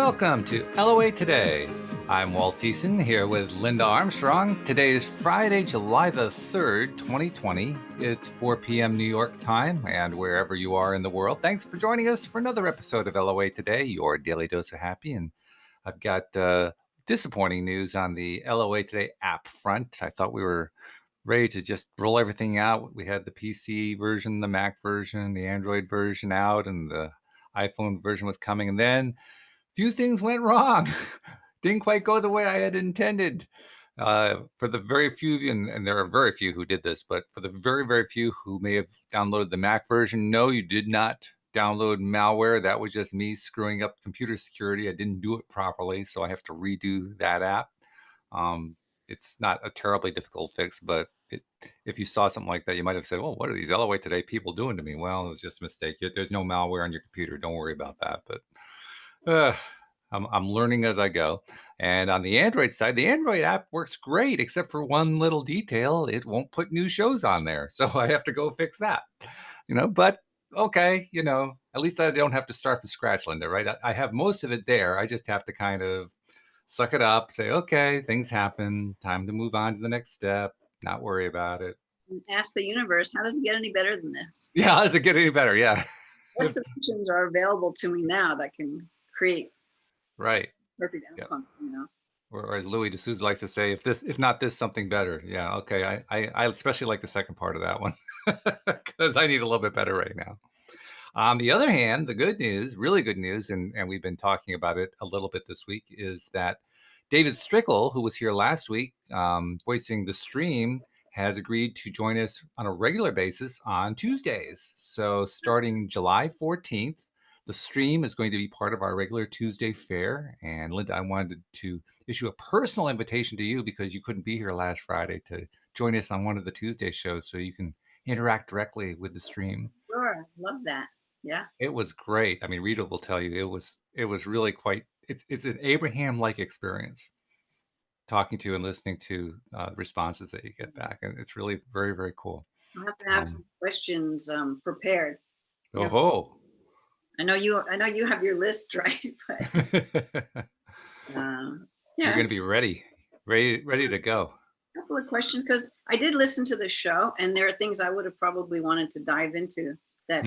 Welcome to LOA Today. I'm Walt here with Linda Armstrong. Today is Friday, July the 3rd, 2020. It's 4 p.m. New York time, and wherever you are in the world, thanks for joining us for another episode of LOA Today, your daily dose of happy. And I've got disappointing news on the LOA Today app front. I thought we were ready to just roll everything out. We had the PC version, the Mac version, the Android version out, and the iPhone version was coming. And then few things went wrong. Didn't quite go the way I had intended. For the very few, and there are very few who did this, but for the very, very few who may have downloaded the Mac version, no, you did not download malware. That was just me screwing up computer security. I didn't do it properly, so I have to redo that app. It's not a terribly difficult fix, but if you saw something like that, you might have said, well, what are these LOA Today people doing to me? Well, it was just a mistake. There's no malware on your computer. Don't worry about that. But I'm learning as I go. And on the Android side, the Android app works great, except for one little detail. It won't put new shows on there. So I have to go fix that, but okay, at least I don't have to start from scratch, Linda, right? I have most of it there. I just have to kind of suck it up, say, okay, things happen. Time to move on to the next step, not worry about it. Ask the universe, how does it get any better than this? Yeah, how does it get any better? Yeah. What solutions are available to me now that can create right perfect outcome, Or as Louis D'Souza likes to say, if not this, something better. Yeah, okay. I especially like the second part of that one because I need a little bit better right now. On the other hand, the good news, really good news, and we've been talking about it a little bit this week, is that David Strickle, who was here last week voicing the stream, has agreed to join us on a regular basis on Tuesdays. So starting July 14th, the stream is going to be part of our regular Tuesday fare. And Linda, I wanted to issue a personal invitation to you because you couldn't be here last Friday to join us on one of the Tuesday shows so you can interact directly with the stream. Sure, love that. Yeah. It was great. I mean, Rita will tell you it was really quite, it's an Abraham-like experience talking to and listening to the responses that you get back. And it's really very, very cool. I'll have to have some questions prepared. Oh, I know you have your list, right? But you're going to be ready to go. A couple of questions, because I did listen to the show and there are things I would have probably wanted to dive into that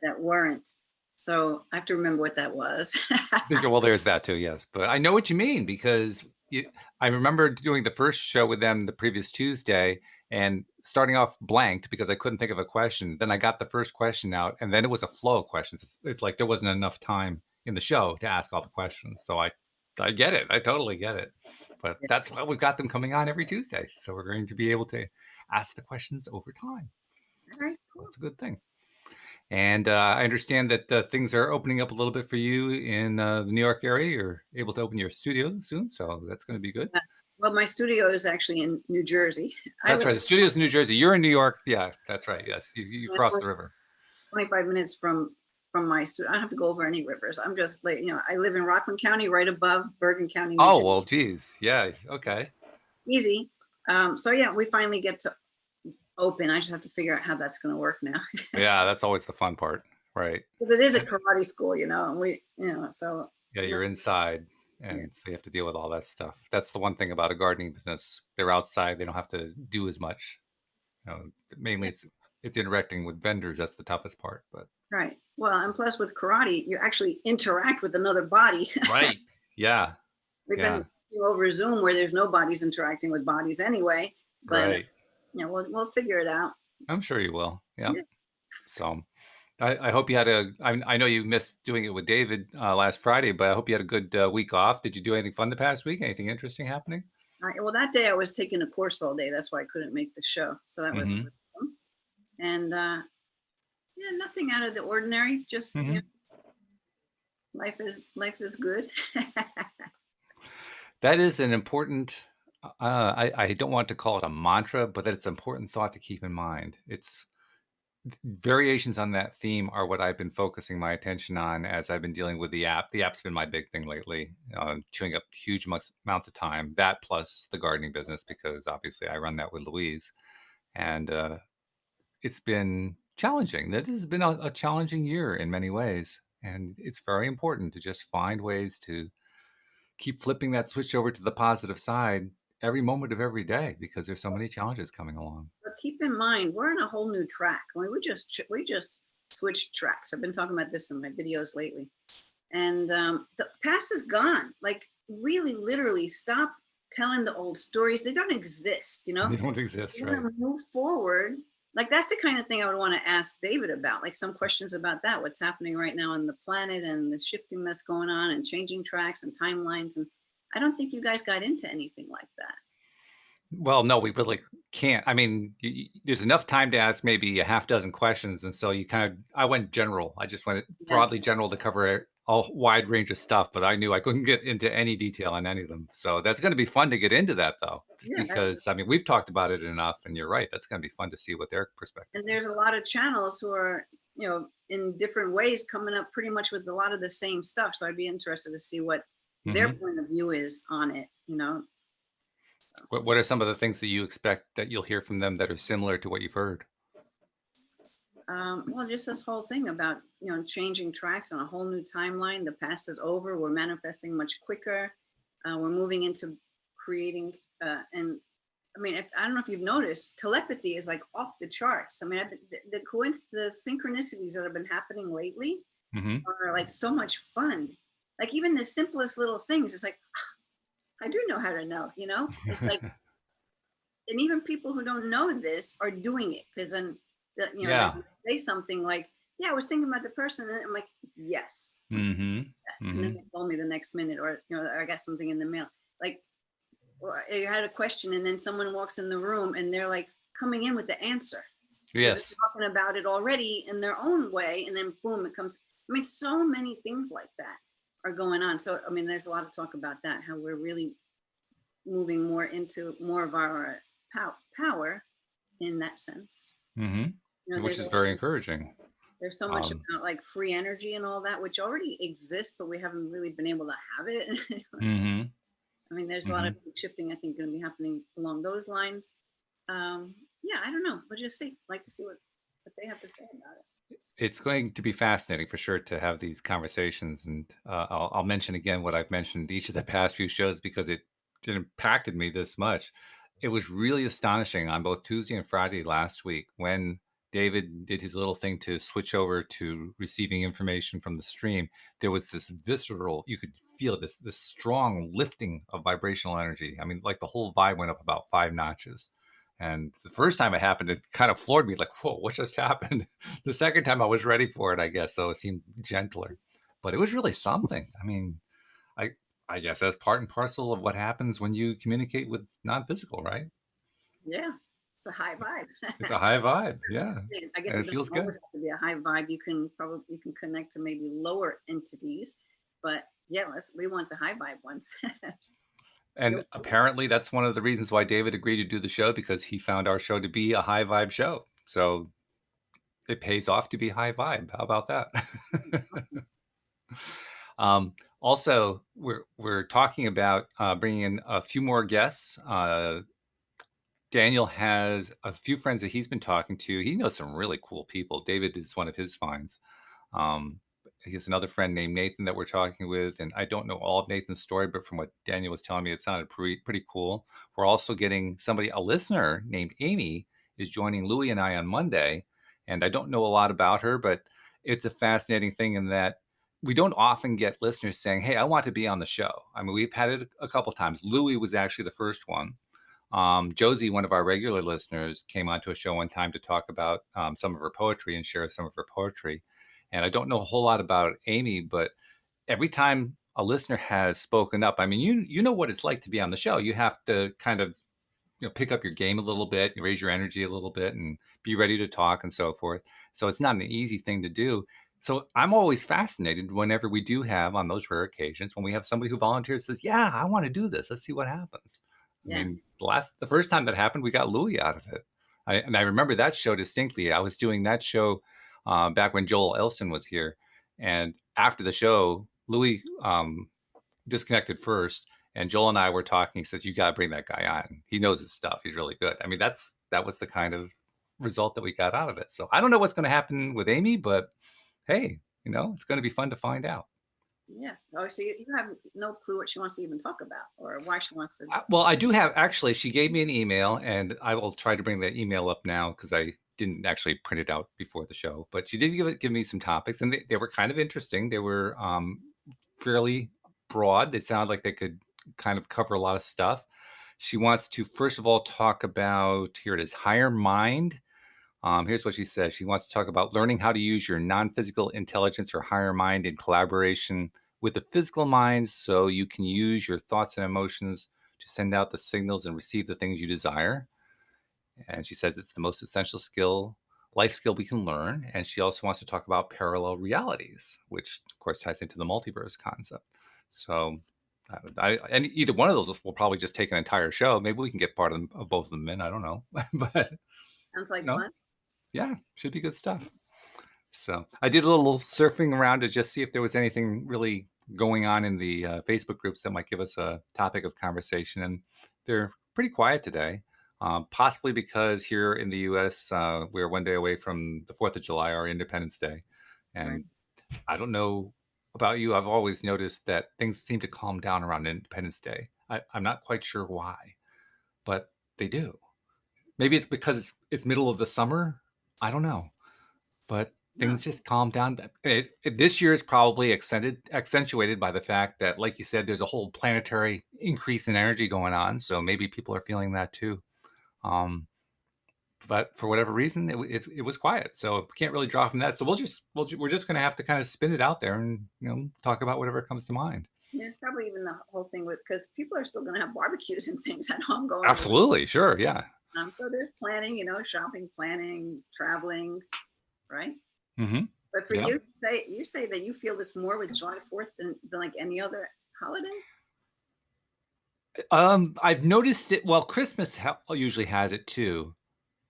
that weren't. So I have to remember what that was. Well, there's that too, yes. But I know what you mean because I remember doing the first show with them the previous Tuesday and starting off blanked because I couldn't think of a question. Then I got the first question out and then it was a flow of questions. It's like there wasn't enough time in the show to ask all the questions. So I get it. I totally get it. But that's why we've got them coming on every Tuesday. So we're going to be able to ask the questions over time. All right, cool. That's a good thing. And I understand that things are opening up a little bit for you in the New York area. You're able to open your studio soon, so that's going to be good. Well, my studio is actually in New Jersey. That's right. The studio is in New Jersey. You're in New York. Yeah, that's right. Yes, you cross the river. 25 minutes from my studio. I don't have to go over any rivers. I'm just like, I live in Rockland County, right above Bergen County. New Jersey. Well, geez. Yeah. Okay. Easy. So yeah, we finally get to open. I just have to figure out how that's going to work now. Yeah, that's always the fun part, right? Because it is a karate school, and we, so. Yeah, you're inside, and so you have to deal with all that stuff. That's the one thing about a gardening business. They're outside. They don't have to do as much. Mainly it's interacting with vendors. That's the toughest part, but. Right. Well, and plus with karate, you actually interact with another body. Right. Yeah. We've been over Zoom where there's no bodies interacting with bodies anyway. But right. We'll figure it out. I'm sure you will. Yeah. So I hope you had I know you missed doing it with David last Friday, but I hope you had a good week off. Did you do anything fun the past week? Anything interesting happening? Well, that day I was taking a course all day. That's why I couldn't make the show. So that was fun. And nothing out of the ordinary. Just life is good. That is an important. I don't want to call it a mantra, but that it's an important thought to keep in mind. It's variations on that theme are what I've been focusing my attention on as I've been dealing with the app. The app's been my big thing lately, chewing up huge amounts of time. That plus the gardening business, because obviously I run that with Louise, and it's been challenging. This has been a challenging year in many ways, and it's very important to just find ways to keep flipping that switch over to the positive side every moment of every day because there's so many challenges coming along. But keep in mind, we're on a whole new track. I mean, we just switched tracks. I've been talking about this in my videos lately, and the past is gone. Like, really, literally, stop telling the old stories. They don't exist. They don't exist, You right? want to move forward. Like, that's the kind of thing I would want to ask David about. Like, some questions about that. What's happening right now on the planet and the shifting that's going on and changing tracks and timelines. And I don't think you guys got into anything like that. Well, no, we really can't. I mean, there's enough time to ask maybe a half dozen questions, and so you kind of I went general. I just went Yeah. broadly general to cover a wide range of stuff, but I knew I couldn't get into any detail on any of them. So that's going to be fun to get into that, though, Yeah. because I mean we've talked about it enough, and you're right. That's going to be fun to see what their perspective And there's is. a lot of channels who are, in different ways coming up pretty much with a lot of the same stuff. So I'd be interested to see what their Hmm. point of view is on it. So, What are some of the things that you expect that you'll hear from them that are similar to what you've heard? well, just this whole thing about, changing tracks on a whole new timeline. The past is over. We're manifesting much quicker. We're moving into creating, and I mean, I don't know if you've noticed, telepathy is like off the charts. I mean, the synchronicities that have been happening lately Hmm. are like so much fun. Like, even the simplest little things, it's like, I do know how to know. It's like, and even people who don't know this are doing it because then, they Yeah. say something like, yeah, I was thinking about the person. And I'm like, yes, Hmm. yes. And then Hmm. they told me the next minute, or, I got something in the mail. Like, or you had a question and then someone walks in the room and they're like coming in with the answer because they're Yes. talking about it already in their own way. And then boom, it comes. I mean, so many things like that are going on. So, I mean, there's a lot of talk about that, how we're really moving more into more of our power in that sense. Hmm. Which There's is very encouraging. there's so much Um, about like free energy and all that, which already exists, but we haven't really been able to have it. mhm, I mean, there's a lot of mhm. shifting, I think, going to be happening along those lines. Yeah, I don't know. We'll just see. Like to see what they have to say about it. It's going to be fascinating for sure to have these conversations, and I'll mention again what I've mentioned each of the past few shows because it impacted me this much. It was really astonishing on both Tuesday and Friday last week when David did his little thing to switch over to receiving information from the stream. There was this visceral, you could feel this strong lifting of vibrational energy. I mean, like the whole vibe went up about 5 notches. And the first time it happened, it kind of floored me, like, whoa, what just happened? The second time I was ready for it, I guess, so it seemed gentler. But it was really something. I mean, I I guess that's part and parcel of what happens when you communicate with non-physical, right? Yeah, it's a high vibe. It's a high vibe, yeah, I guess and it it doesn't feels always good. have to be a high vibe. You can connect to maybe lower entities, but yeah, we want the high vibe ones. And apparently that's one of the reasons why David agreed to do the show because he found our show to be a high vibe show. So it pays off to be high vibe. How about that? Also, we're talking about bringing in a few more guests. Daniel has a few friends that he's been talking to. He knows some really cool people. David is one of his finds. Um, he has another friend named Nathan that we're talking with, and I don't know all of Nathan's story, but from what Daniel was telling me, it sounded pretty cool. We're also getting a listener named Amy, is joining Louie and I on Monday, and I don't know a lot about her, but it's a fascinating thing in that we don't often get listeners saying, "Hey, I want to be on the show." I mean, we've had it a couple times. Louie was actually the first one. Josie, one of our regular listeners, came onto a show one time to talk about some of her poetry and share some of her poetry. And I don't know a whole lot about Amy, but every time a listener has spoken up, I mean, you know what it's like to be on the show. You have to kind of pick up your game a little bit, raise your energy a little bit, and be ready to talk and so forth. So it's not an easy thing to do. So I'm always fascinated whenever we do have on those rare occasions when we have somebody who volunteers says, "Yeah, I want to do this. Let's see what happens." I Yeah. mean, the first time that happened, we got Louis out of it. And I remember that show distinctly. I was doing that show back when Joel Elston was here, and after the show, Louis disconnected first, and Joel and I were talking. He says, "You got to bring that guy on. He knows his stuff. He's really good." I mean, that was the kind of result that we got out of it. So I don't know what's going to happen with Amy, but hey, it's going to be fun to find out. Yeah. Oh, so you have no clue what she wants to even talk about or why she wants to. Well, I do have, actually, she gave me an email, and I will try to bring that email up now because I didn't actually print it out before the show. But she did give me some topics, and they were kind of interesting. They were fairly broad. They sounded like they could kind of cover a lot of stuff. She wants to, first of all, talk about, here it is, higher mind. Here's what she says. She wants to talk about learning how to use your non-physical intelligence or higher mind in collaboration with the physical mind so you can use your thoughts and emotions to send out the signals and receive the things you desire. And she says it's the most essential skill, life skill we can learn. And she also wants to talk about parallel realities, which of course ties into the multiverse concept. So and either one of those will probably just take an entire show. Maybe we can get part of both of them in. I don't know. But Sounds like no, fun. yeah, should be good stuff. So I did a little surfing around to just see if there was anything really going on in the Facebook groups that might give us a topic of conversation, and they're pretty quiet today. Possibly because here in the U.S. We're one day away from the 4th of July, our Independence Day, Right. and I don't know about you. I've always noticed that things seem to calm down around Independence Day. I'm not quite sure why, but they do. Maybe it's because it's middle of the summer. I don't know, but No. things just calm down. This year is probably accentuated by the fact that, like you said, there's a whole planetary increase in energy going on. So maybe people are feeling that too. Um, but for whatever reason, it was quiet. So can't really draw from that. So we're just going to have to kind of spin it out there and talk about whatever comes to mind. There's probably even the whole thing with because people are still going to have barbecues and things at home going on. Absolutely, sure, yeah. So there's planning, shopping, planning, traveling, right? Mm-hmm. But for Yeah. you say that you feel this more with July 4th than like any other holiday. I've noticed it. Well, Christmas usually has it too.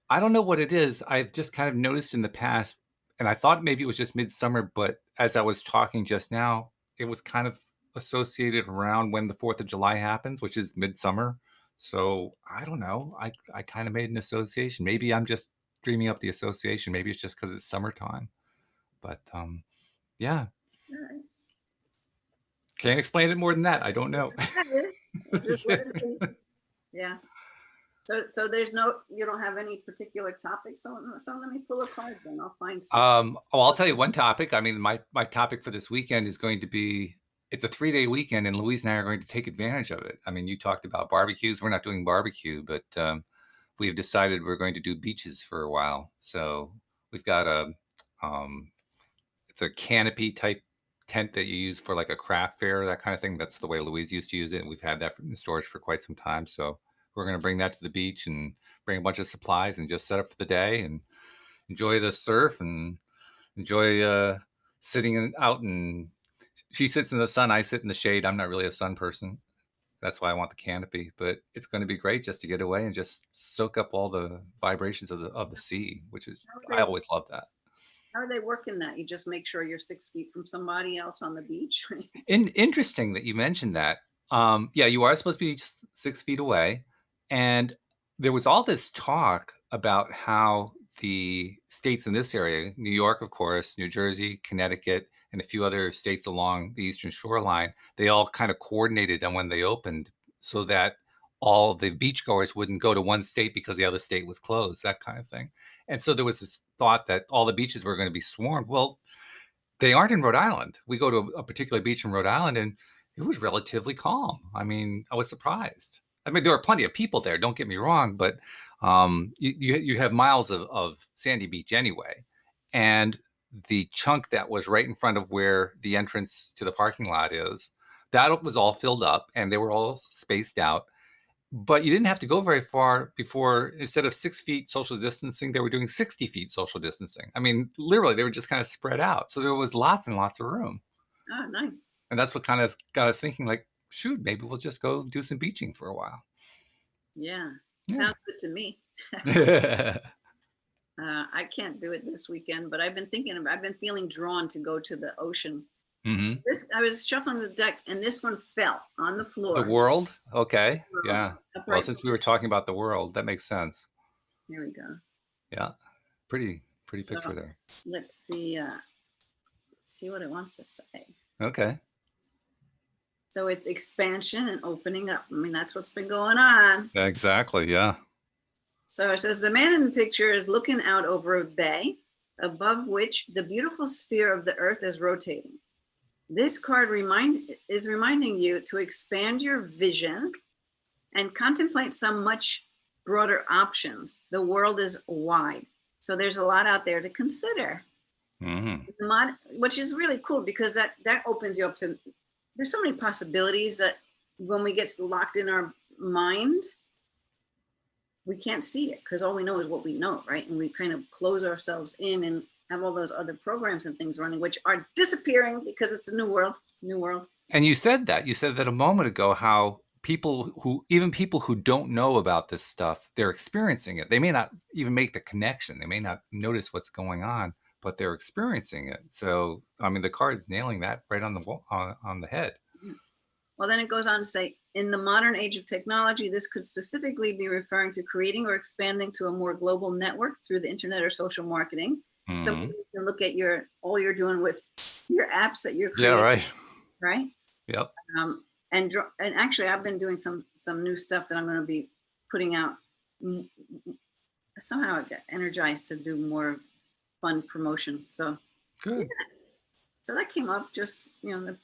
I don't know what it is. I've just kind of noticed in the past, and I thought maybe it was just midsummer, but as I was talking just now, it was kind of associated around when the 4th of July happens, which is midsummer. So I don't know. I kind of made an association. Maybe I'm just dreaming up the association. Maybe it's just because it's summertime. But yeah, All right. can't explain it more than that. I don't know. That is. Just let it be. Yeah. So there's you don't have any particular topic. So let me pull a card then. I'll find some. Oh, I'll tell you one topic. I mean, my topic for this weekend is going to be, it's a 3-day weekend, and Louise and I are going to take advantage of it. I mean, you talked about barbecues. We're not doing barbecue, but we've decided we're going to do beaches for a while. So we've got um, it's a canopy type tent that you use for like a craft fair, that kind of thing. That's the way Louise used to use it, and we've had that in storage for quite some time. So we're going to bring that to the beach and bring a bunch of supplies and just set up for the day and enjoy the surf and enjoy sitting out. And she sits in the sun, I sit in the shade. I'm not really a sun person. That's why I want the canopy, but it's going to be great just to get away and just soak up all the vibrations of the sea, which is, I always love that. How are they working that? You just make sure you're 6 feet from somebody else on the beach. Interesting that you mentioned that. Yeah, you are supposed to be just 6 feet away. And there was all this talk about how the states in this area, New York, of course, New Jersey, Connecticut, and a few other states along the eastern shoreline, they all kind of coordinated on when they opened so that all the beachgoers wouldn't go to one state because the other state was closed, that kind of thing. And so there was this thought that all the beaches were going to be swarmed. Well, they aren't in Rhode Island. We go to a particular beach in Rhode Island, and it was relatively calm. I mean, I was surprised. I mean, there were plenty of people there. Don't get me wrong, but you have miles of sandy beach anyway, and the chunk that was right in front of where the entrance to the parking lot is, that was all filled up, and they were all spaced out. But you didn't have to go very far before, instead of 6 feet social distancing, they were doing 60 feet social distancing. I mean, literally, they were just kind of spread out. So there was lots and lots of room. Oh, nice. And that's what kind of got us thinking, like, shoot, maybe we'll just go do some beaching for a while. Yeah. Yeah. Sounds good to me. I can't do it this weekend, but I've been feeling drawn to go to the ocean. Mm-hmm. I was shuffling the deck and this one fell on the floor. The world? Okay. Yeah. Well, since we were talking about the world, that makes sense. Here we go. Yeah. Pretty picture there. Let's see what it wants to say. Okay. So it's expansion and opening up. I mean, that's what's been going on. Exactly. Yeah. So it says the man in the picture is looking out over a bay above which the beautiful sphere of the earth is rotating. This card is reminding you to expand your vision and contemplate some much broader options. The world is wide. So there's a lot out there to consider. Which is really cool because that opens you up to, there's so many possibilities that when we get locked in our mind, we can't see it because all we know is what we know, right? And we kind of close ourselves in and have all those other programs and things running, which are disappearing because it's a new world. And you said that a moment ago, how even people who don't know about this stuff, they're experiencing it. They may not even make the connection. They may not notice what's going on, but they're experiencing it. So, I mean, the card's nailing that right on the head. Well, then it goes on to say, in the modern age of technology, this could specifically be referring to creating or expanding to a more global network through the internet or social marketing. So you can look at all you're doing with your apps that you're creating. Yeah, right. Yep. And actually, I've been doing some new stuff that I'm going to be putting out. Somehow I get energized to do more fun promotion. So good. Yeah. So that came up just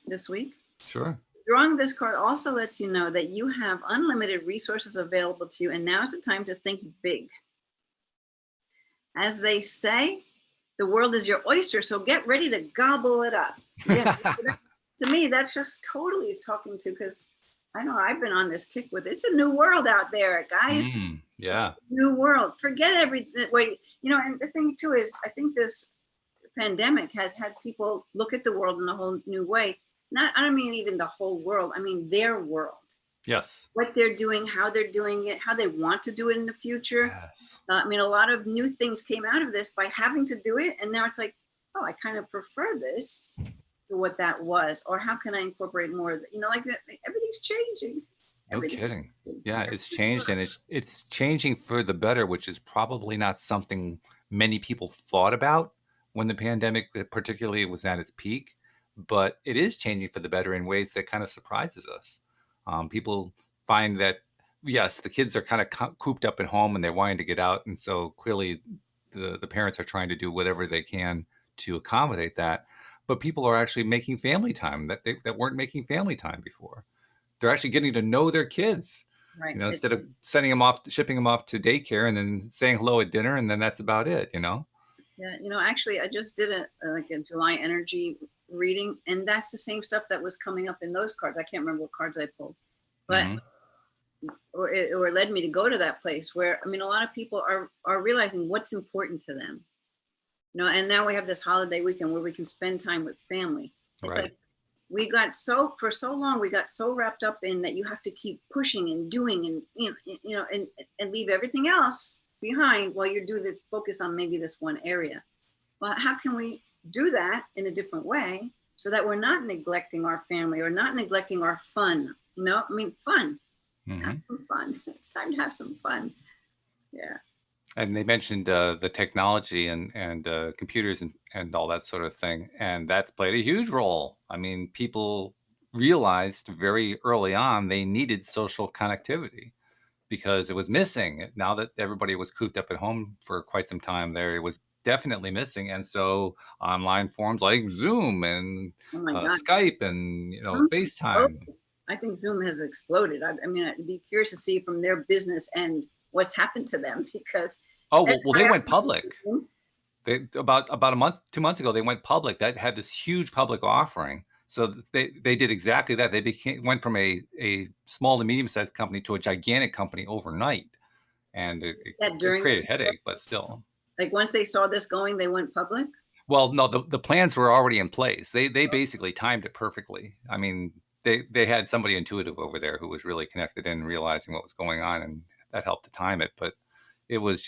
this week. Sure. Drawing this card also lets you know that you have unlimited resources available to you, and now's the time to think big. As they say, the world is your oyster, so get ready to gobble it up. Yeah. To me, that's just totally talking to, because I know I've been on this kick with it's a new world out there, guys. Yeah. New world. Forget everything. Wait, and the thing too is, I think this pandemic has had people look at the world in a whole new way. I don't mean even the whole world. I mean their world. Yes. What they're doing, how they're doing it, how they want to do it in the future. Yes. I mean, a lot of new things came out of this by having to do it. And now it's like, oh, I kind of prefer this to what that was. Or how can I incorporate more of it? Like that, everything's changing. No kidding. Yeah, it's changed, and it's changing for the better, which is probably not something many people thought about when the pandemic particularly was at its peak. But it is changing for the better in ways that kind of surprises us. People find that, yes, the kids are kind of cooped up at home and they're wanting to get out. And so clearly the parents are trying to do whatever they can to accommodate that. But people are actually making family time that weren't making family time before. They're actually getting to know their kids. Right. Instead of shipping them off to daycare and then saying hello at dinner, and then that's about it, Yeah, actually, I just did a July energy reading, and that's the same stuff that was coming up in those cards. I can't remember what cards I pulled, but or it led me to go to that place where, I mean, a lot of people are realizing what's important to them, and now we have this holiday weekend where we can spend time with family. It's right. Like for so long we got so wrapped up in that you have to keep pushing and doing and and leave everything else behind while you do this, focus on maybe this one area. Well, how can we do that in a different way so that we're not neglecting our family or not neglecting our fun? I mean, fun. Have some fun. It's time to have some fun. Yeah. And they mentioned the technology and computers and all that sort of thing, and that's played a huge role. I mean, people realized very early on they needed social connectivity because it was missing. Now that everybody was cooped up at home for quite some time there, it was definitely missing. And so online forums like Zoom and Skype and FaceTime. I think Zoom has exploded. I mean, I'd be curious to see from their business end what's happened to them, because they went public. They about a month, 2 months ago, they went public. That had this huge public offering. So they did exactly that. They went from a small to medium sized company to a gigantic company overnight, and it created a headache, but still. Like once they saw this going, they went public. Well, no, the plans were already in place. They basically timed it perfectly. I mean, they had somebody intuitive over there who was really connected in and realizing what was going on, and that helped to time it. But it was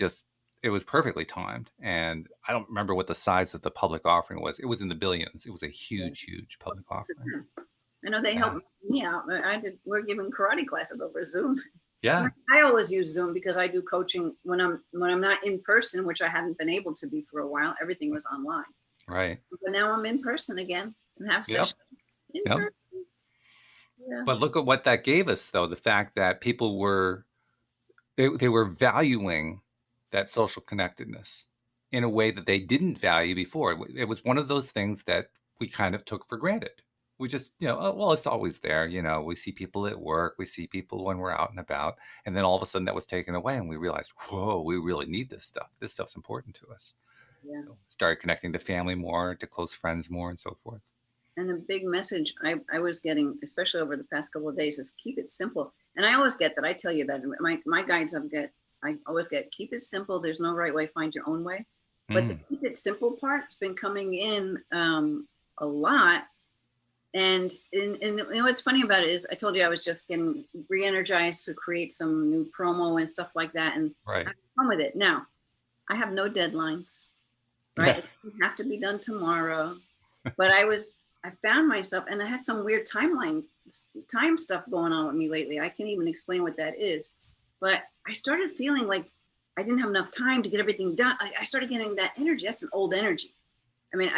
perfectly timed. And I don't remember what the size of the public offering was. It was in the billions. It was a huge public offering. I know they helped me out. We're giving karate classes over Zoom. Yeah. I always use Zoom because I do coaching when I'm not in person, which I hadn't been able to be for a while. Everything was online. Right. But now I'm in person again and have sessions in person. Yeah. But look at what that gave us, though, the fact that people were they were valuing that social connectedness in a way that they didn't value before. It was one of those things that we kind of took for granted. We just, oh, well, it's always there. We see people at work, we see people when we're out and about, and then all of a sudden that was taken away, and we realized, whoa, we really need this stuff. This stuff's important to us. Yeah. Started connecting to family more, to close friends more, and so forth. And a big message I was getting, especially over the past couple of days, is keep it simple. And I always get that. I tell you that my guides I always get keep it simple. There's no right way. Find your own way. But the keep it simple part's been coming in a lot. And what's funny about it is I told you I was just getting re-energized to create some new promo and stuff like that. And Right. I have fun with it. Now, I have no deadlines, right? It doesn't have to be done tomorrow. But I found myself, and I had some weird time stuff going on with me lately. I can't even explain what that is. But I started feeling like I didn't have enough time to get everything done. I started getting that energy. That's an old energy. I mean,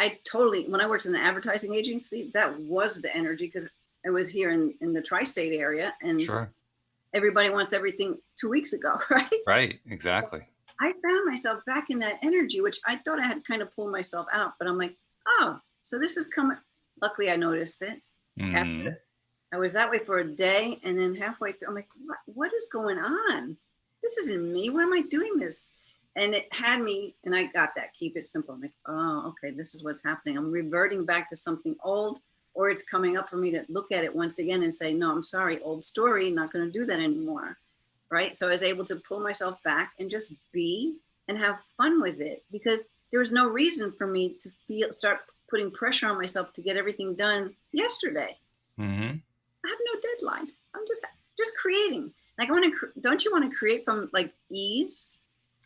when I worked in an advertising agency, that was the energy because I was here in the tri-state area, and Sure. everybody wants everything 2 weeks ago, right? Right, exactly. I found myself back in that energy, which I thought I had kind of pulled myself out, but I'm like, oh, so this is coming. Luckily, I noticed it. After I was that way for a day, and then halfway through, I'm like, what is going on? This isn't me. Why am I doing this? And it had me, and I got that. Keep it simple. I'm like, oh, okay, this is what's happening. I'm reverting back to something old, or it's coming up for me to look at it once again and say, no, I'm sorry, old story, not going to do that anymore. Right? So I was able to pull myself back and just be and have fun with it, because there was no reason for me to start putting pressure on myself to get everything done yesterday. I have no deadline. I'm just creating. Like don't you want to create from like ease?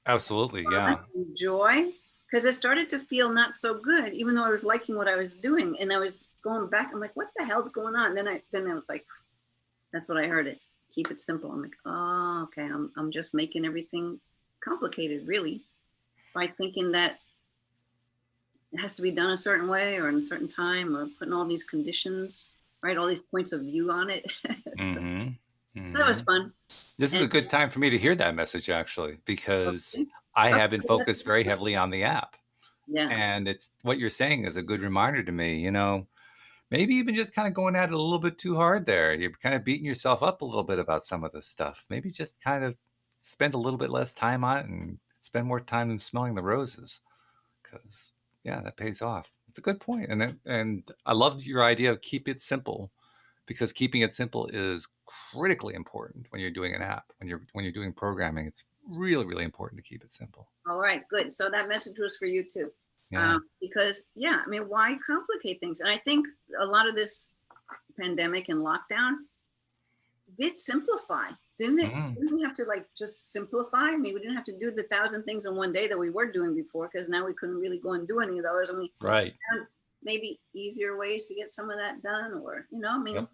Absolutely, yeah. Joy, because it started to feel not so good, even though I was liking what I was doing, and I was going back. I'm like, what the hell's going on? Then I was like, that's what I heard it. Keep it simple. I'm like, oh, okay. I'm just making everything complicated, really, by thinking that it has to be done a certain way or in a certain time, or putting all these conditions, right? All these points of view on it. So that was fun. This is a good time for me to hear that message, actually, because I have been focused very heavily on the app. Yeah. And it's what you're saying is a good reminder to me, maybe even just kind of going at it a little bit too hard there. You're kind of beating yourself up a little bit about some of this stuff. Maybe just kind of spend a little bit less time on it and spend more time in smelling the roses, because yeah, that pays off. It's a good point. And I loved your idea of keep it simple, because keeping it simple is critically important when you're doing an app. When you're doing programming, it's really, really important to keep it simple. All right, good. So that message was for you too. Yeah. Because I mean, why complicate things? And I think a lot of this pandemic and lockdown did simplify, didn't it? Didn't we have to like just simplify? I mean, we didn't have to do the 1,000 things in one day that we were doing before, because now we couldn't really go and do any of those. And we Right. found maybe easier ways to get some of that done, or I mean,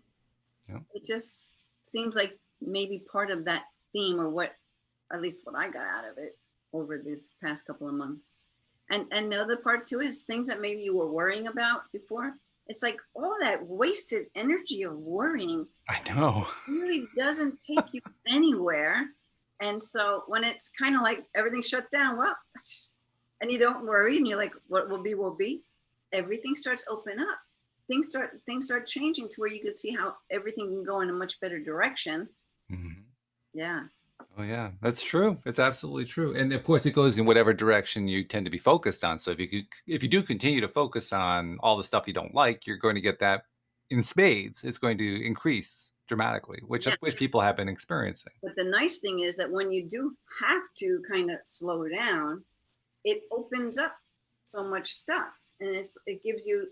it just seems like maybe part of that theme, or what, at least what I got out of it over this past couple of months. And the other part too is things that maybe you were worrying about before. It's like all that wasted energy of worrying. I know. Really doesn't take you anywhere. And so when it's kind of like everything's shut down, well, and you don't worry, and you're like, what will be, will be. Everything starts open up. Things start changing to where you can see how everything can go in a much better direction. Yeah. Oh yeah, that's true. It's absolutely true. And of course, it goes in whatever direction you tend to be focused on. So if you do continue to focus on all the stuff you don't like, you're going to get that in spades. It's going to increase dramatically, which people have been experiencing. But the nice thing is that when you do have to kind of slow down, it opens up so much stuff, and it gives you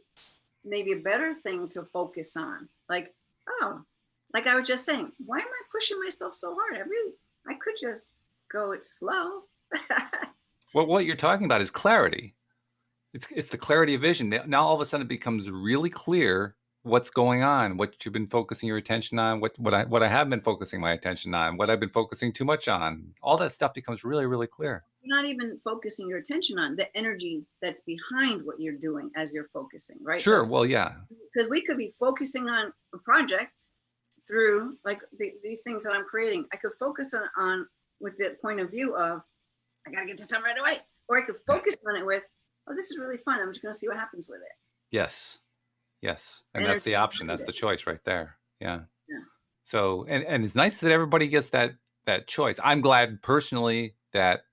maybe a better thing to focus on. Like, oh, like I was just saying, why am I pushing myself so hard? I could just go it slow. Well, what you're talking about is clarity. It's the clarity of vision. Now all of a sudden it becomes really clear what's going on, what you've been focusing your attention on, what I have been focusing my attention on, what I've been focusing too much on. All that stuff becomes really, really clear. You're not even focusing your attention on the energy that's behind what you're doing as you're focusing, right? Sure. Well, yeah. Because we could be focusing on a project, through like these things that I'm creating. I could focus on with the point of view of, I got to get this done right away. Or I could focus on it with, oh, this is really fun. I'm just going to see what happens with it. Yes. Yes. And And that's the option. That's the choice right there. Yeah. Yeah. So, and it's nice that everybody gets that choice. I'm glad personally that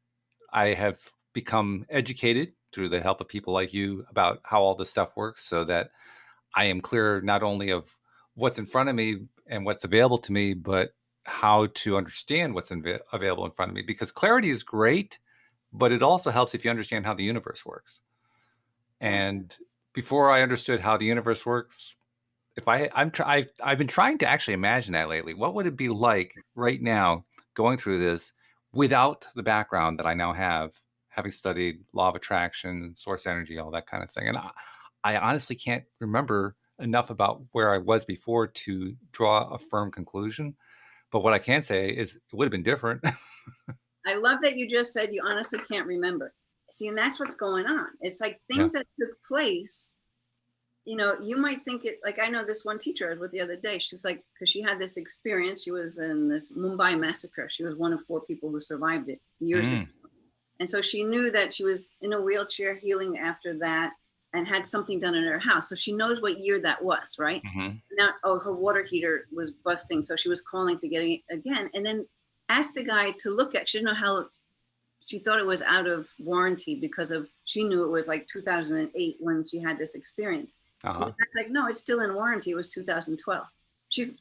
I have become educated through the help of people like you about how all this stuff works, so that I am clear not only of what's in front of me and what's available to me, but how to understand what's available in front of me. Because clarity is great, but it also helps if you understand how the universe works. And before I understood how the universe works, if I've been trying to actually imagine that lately. What would it be like right now going through this without the background that I now have, having studied law of attraction, source energy, all that kind of thing? And I honestly can't remember enough about where I was before to draw a firm conclusion. But what I can say is it would have been different. I love that you just said you honestly can't remember. See, and that's what's going on. It's like things that took place, you might think it, like I know this one teacher I was with the other day, she's like, because she had this experience, she was in this Mumbai massacre. She was one of 4 people who survived it years ago. And so she knew that she was in a wheelchair healing after that and had something done in her house. So she knows what year that was, right? Now, her water heater was busting. So she was calling to get it again. And then asked the guy to look at, she didn't know how, she thought it was out of warranty because she knew it was like 2008 when she had this experience. It's like, no, it's still in warranty. It was 2012. She's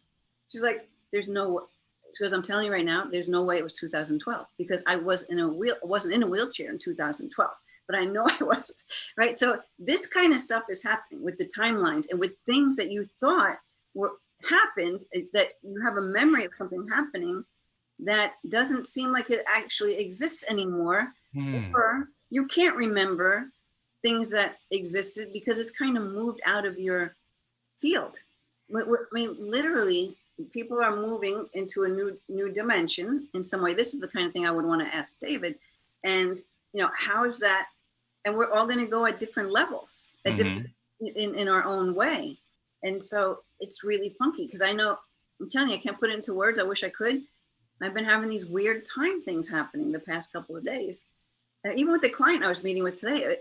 like, there's no, she goes, I'm telling you right now, there's no way it was 2012 because I wasn't in a wheelchair in 2012, but I know I was, right? So this kind of stuff is happening with the timelines and with things that you thought happened, that you have a memory of something happening that doesn't seem like it actually exists anymore, or you can't remember things that existed because it's kind of moved out of your field. I mean, literally, people are moving into a new dimension in some way. This is the kind of thing I would want to ask David. And how is that? And we're all going to go at different levels, at different, in our own way. And so it's really funky because I'm telling you, I can't put it into words. I wish I could. I've been having these weird time things happening the past couple of days. Even with the client I was meeting with today,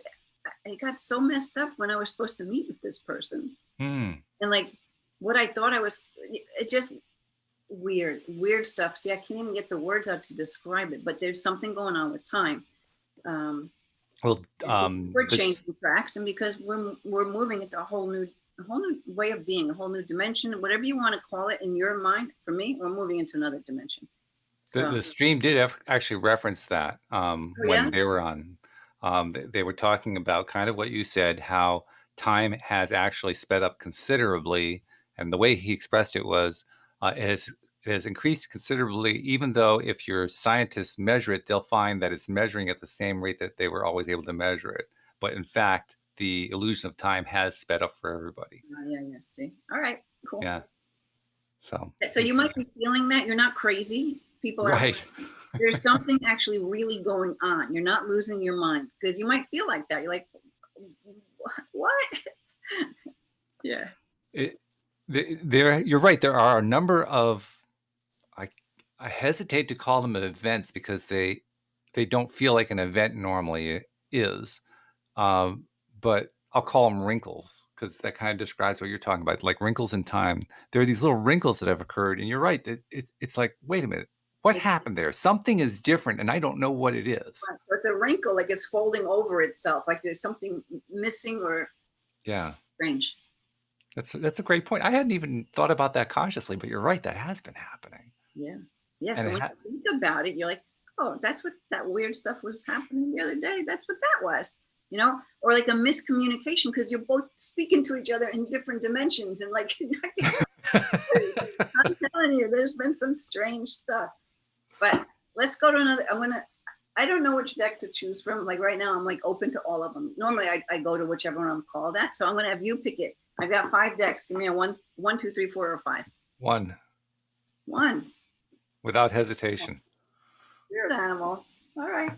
it got so messed up when I was supposed to meet with this person. And like what I thought it just weird stuff. See, I can't even get the words out to describe it, but there's something going on with time. We're changing tracks, and because we're moving into a whole new way of being, a whole new dimension, whatever you want to call it in your mind. For me, we're moving into another dimension. So the stream did actually reference that when they were on. They were talking about kind of what you said, how time has actually sped up considerably. And the way he expressed it was, it has increased considerably, even though if your scientists measure it, they'll find that it's measuring at the same rate that they were always able to measure it. But in fact, the illusion of time has sped up for everybody. Yeah. See? All right, cool. Yeah. So you might be feeling that. You're not crazy. People are right. There's something actually really going on. You're not losing your mind, because you might feel like that. You're like, what? Yeah. You're right. There are a number of, I hesitate to call them events because they don't feel like an event normally is. But I'll call them wrinkles because that kind of describes what you're talking about, like wrinkles in time. There are these little wrinkles that have occurred, and you're right. It's like, wait a minute. What happened there? Something is different, and I don't know what it is. It's a wrinkle, like it's folding over itself, like there's something missing or strange. That's a great point. I hadn't even thought about that consciously, but you're right. That has been happening. Yeah. So when you think about it, you're like, oh, that's what that weird stuff was happening the other day. That's what that was, or like a miscommunication because you're both speaking to each other in different dimensions, and like, I'm telling you, there's been some strange stuff. But let's go to another. I don't know which deck to choose from. Like right now, I'm like open to all of them. Normally, I go to whichever one I'm called at. So I'm going to have you pick it. I've got 5 decks. Give me a 1, 2, 3, 4, or 5. 1. 1. Without hesitation. Spirit animals. All right.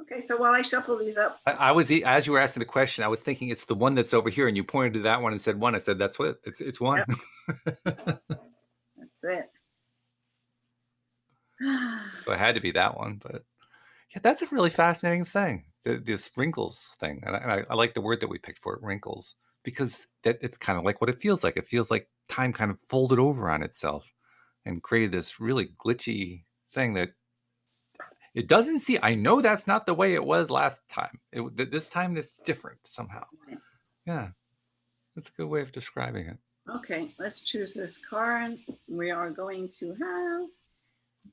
Okay. So while I shuffle these up, I was, as you were asking the question, I was thinking it's the one that's over here, and you pointed to that one and said 1. I said that's what it's 1. Yep. That's So it had to be that one. But yeah, that's a really fascinating thing. This wrinkles thing, and I like the word that we picked for it, wrinkles, because it's kind of like what it feels like. It feels like time kind of folded over on itself and created this really glitchy thing that it doesn't see. I know that's not the way it was last time. This time it's different somehow. Right. Yeah, that's a good way of describing it. Okay, let's choose this card. We are going to have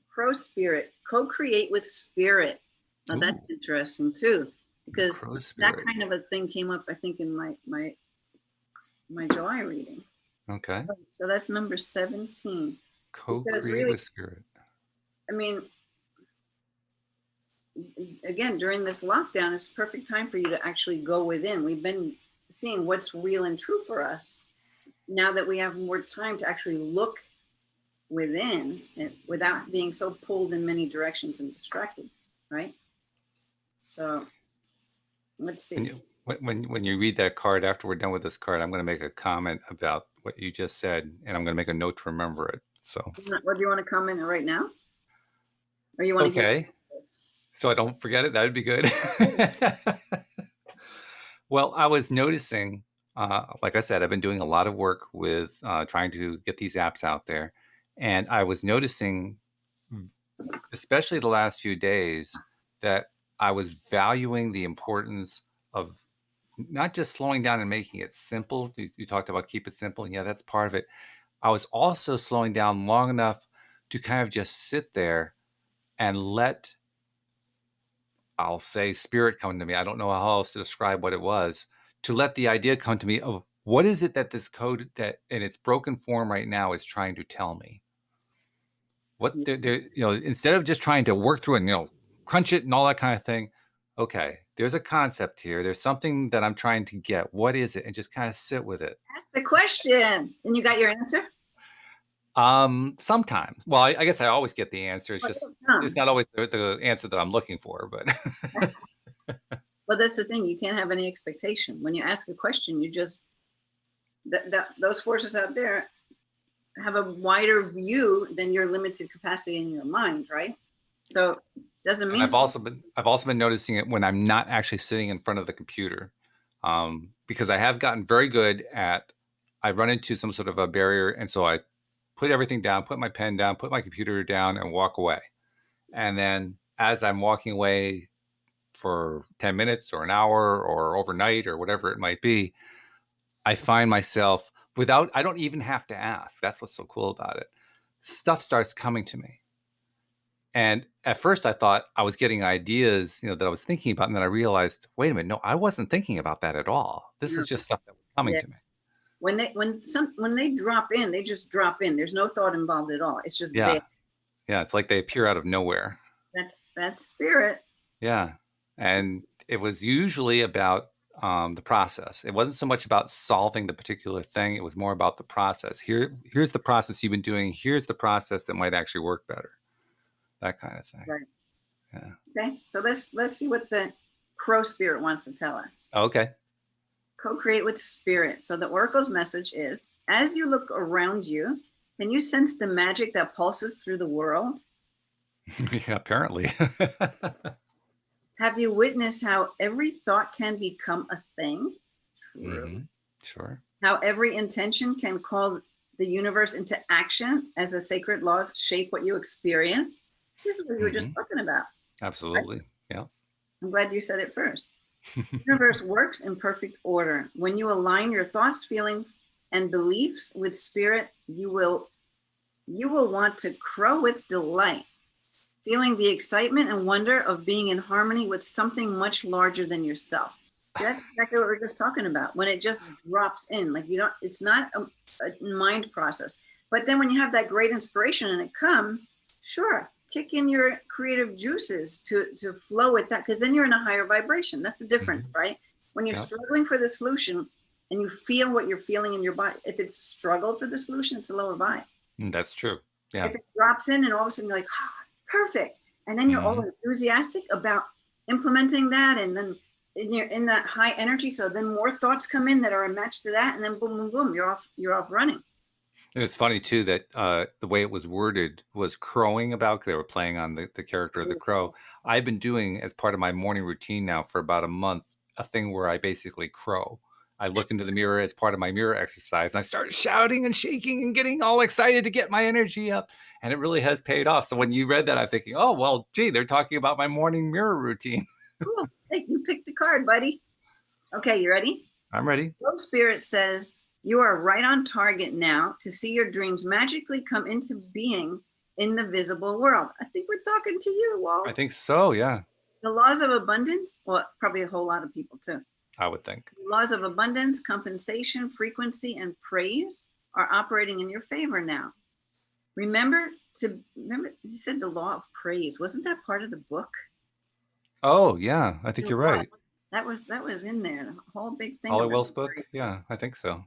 Crow Spirit, co-create with spirit. Now that's Ooh, interesting too, because crow that spirit. kind of a thing came up, I think, in my July reading. Okay. So that's number 17. Because Co-create really, with spirit. I mean, again, during this lockdown, it's perfect time for you to actually go within. We've been seeing what's real and true for us. Now that we have more time to actually look within and without being so pulled in many directions and distracted, right? So let's see. When you read that card after we're done with this card, I'm going to make a comment about what you just said, and I'm going to make a note to remember it. So What do you want to comment right now? Or you want to hear okay, it first? so I don't forget it. That would be good. Well, I was noticing, like I said, I've been doing a lot of work with trying to get these apps out there, and I was noticing, especially the last few days, that I was valuing the importance of not just slowing down and making it simple. You talked about keep it simple. And yeah, that's part of it. I was also slowing down long enough to kind of just sit there and let, I'll say, spirit come to me. I don't know how else to describe what it was, to let the idea come to me of what is it that this code that in its broken form right now is trying to tell me. What they're, instead of just trying to work through it and, crunch it and all that kind of thing. Okay, there's a concept here. There's something that I'm trying to get. What is it? And just kind of sit with it. Ask the question. And you got your answer? Sometimes. Well, I guess I always get the answer. It's Well, just, it's come. not always the answer that I'm looking for, but Well, that's the thing. You can't have any expectation. When you ask a question, you just, those forces out there have a wider view than your limited capacity in your mind, right? So doesn't mean I've also been noticing it when I'm not actually sitting in front of the computer, because I have gotten very good at. I run into some sort of a barrier, and so I put everything down, put my pen down, put my computer down, and walk away. And then as I'm walking away for 10 minutes or an hour or overnight or whatever it might be, I find myself without. I don't even have to ask. That's what's so cool about it. Stuff starts coming to me. And at first I thought I was getting ideas, that I was thinking about. And then I realized, wait a minute, no, I wasn't thinking about that at all. This no. is just stuff that was coming Yeah. to me. When they drop in, they just drop in. There's no thought involved at all. It's just Yeah. there. Yeah. It's like they appear out of nowhere. That's spirit. Yeah. And it was usually about the process. It wasn't so much about solving the particular thing. It was more about the process. Here's the process you've been doing. Here's the process that might actually work better. That kind of thing. Right. Yeah. Okay. So let's see what the crow spirit wants to tell us. Okay. Co-create with spirit. So the oracle's message is, as you look around you, can you sense the magic that pulses through the world? Yeah, apparently. Have you witnessed how every thought can become a thing? True. Mm-hmm. Sure. How every intention can call the universe into action as the sacred laws shape what you experience? This is what you were just talking about. Absolutely. Yeah. I'm glad you said it first. The universe works in perfect order. When you align your thoughts, feelings, and beliefs with spirit, you will want to crow with delight, feeling the excitement and wonder of being in harmony with something much larger than yourself. That's exactly what we're just talking about. When it just drops in, like it's not a mind process. But then when you have that great inspiration and it comes, sure, kick in your creative juices to flow with that, because then you're in a higher vibration. That's the difference, right? When you're struggling for the solution and you feel what you're feeling in your body, if it's struggle for the solution, it's a lower vibe. That's true. Yeah. If it drops in and all of a sudden you're like, perfect. And then you're all enthusiastic about implementing that. And then you're in that high energy. So then more thoughts come in that are a match to that. And then boom, boom, boom, you're off running. And it's funny too that the way it was worded was crowing about, 'cause they were playing on the character of the crow. I've been doing as part of my morning routine now for about a month a thing where I basically crow. I look into the mirror as part of my mirror exercise, and I start shouting and shaking and getting all excited to get my energy up. And it really has paid off. So when you read that, I'm thinking, oh, well, gee, they're talking about my morning mirror routine. Cool. Hey, you picked the card, buddy. Okay, you ready? I'm ready. Low Spirit says, you are right on target now to see your dreams magically come into being in the visible world. I think we're talking to you, Walt. I think so, yeah, The laws of abundance, well, probably a whole lot of people too. I would think. Laws of abundance, compensation, frequency, and praise are operating in your favor now. Remember, he said the law of praise. Wasn't that part of the book? Oh, yeah, I think you're right. That was in there. The whole big thing. Holly Wells book? Yeah, I think so.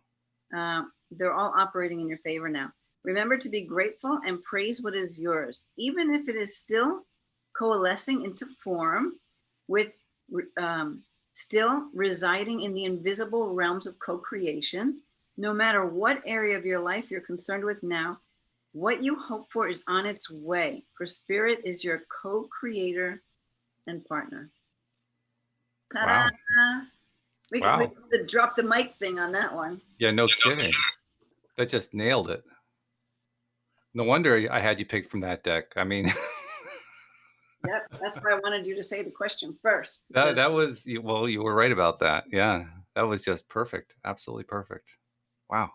They're all operating in your favor now. Remember to be grateful and praise what is yours, even if it is still coalescing into form with still residing in the invisible realms of co-creation. No matter what area of your life you're concerned with now, what you hope for is on its way, for Spirit is your co-creator and partner. Ta-da! Wow. We can drop the mic thing on that one. Yeah, no kidding. That just nailed it. No wonder I had you pick from that deck. I mean, Yep, that's why I wanted you to say the question first. that was, well, you were right about that. Yeah, that was just perfect. Absolutely perfect. Wow.